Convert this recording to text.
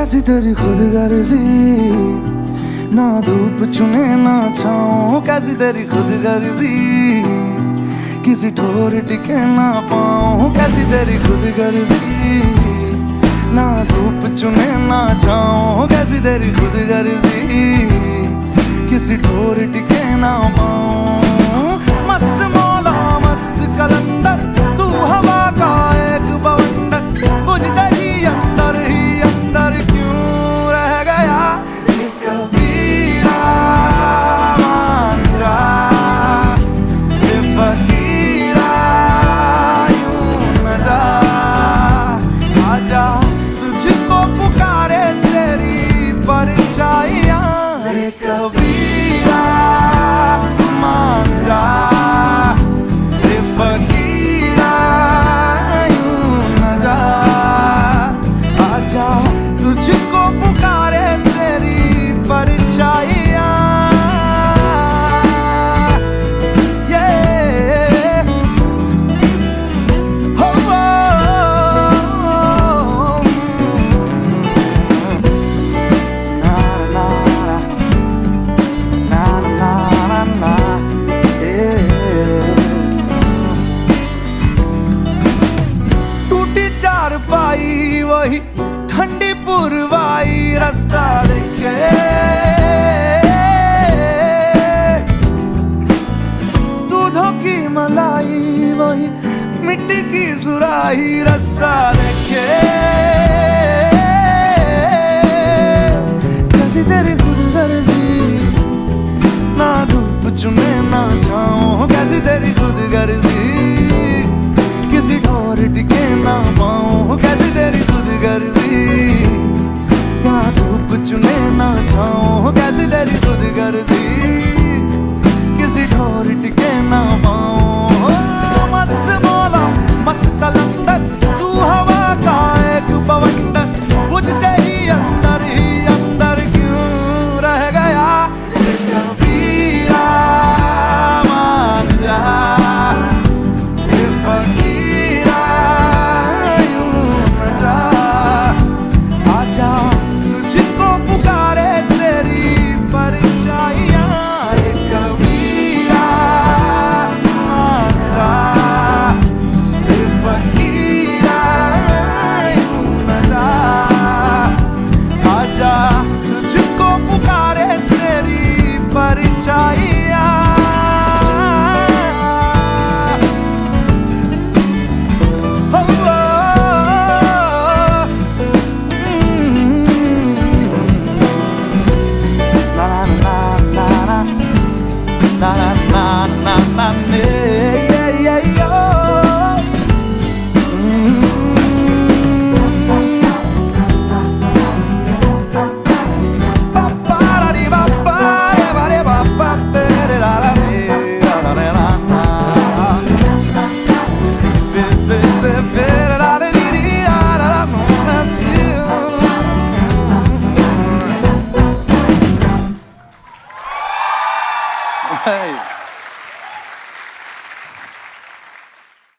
कैसी तेरी खुद गर्जी, ना धूप चुने ना छाऊं, कैसी तेरी खुद गर्जी, किसी ठोर टिके ना पाऊं, कैसी तेरी खुद गर्जी, ना धूप चुने ना छाऊं, कैसी तेरी खुद गर्जी, किसी ठोर टिके ना पाऊं। मस्त मौला मस्त कलंदर, तू हवा का एक बवंडर, बुझते ही अंदर क्यों रह गया ये कबीरा मांझा, ये फकीरा यूं न जा, आजा तुझको पुकारे तेरी परछाइयां, ये कबीरा मांझा, ये फकीरा यूं न जा, आजा तुझको पुकारे तेरी परछाइयां। हो टूटी चारपाई वही ठंडी पुरवाई, रास्ता देखे दूधों की मलाई वही मिट्टी की सुराही, रास्ता देखे कैसी तेरी खुद गर्जी, ना धूप चुने ना छाऊं, कैसी तेरी खुद गर्जी, किसी ठोर टिके ना पाऊं, कैसी तेरी खुद गर्जी, ना धूप चुने ना छाऊं, कैसी तेरी खुद गर्जी, किसी ठोर टिके ना पाऊं। मस्त मौला मस्त कलंदर, तू हवा का एक बवंडर, बुझते ही अंदर क्यों रह गया ये कबीरा मांझा, ये फकीरा यूं न जा, आजा तुझको पुकारे तेरी परछाइयां, ये कबीरा मांझा, ये फकीरा यूं न जा, आजा तुझको पुकारे तेरी परछाइयां। Na na na na na na, yeah yeah yeah. Ba ba da di ba ba, ba di ba ba, da da da di, da da da na na. Be be be be da da di di, da da da na na. Hey.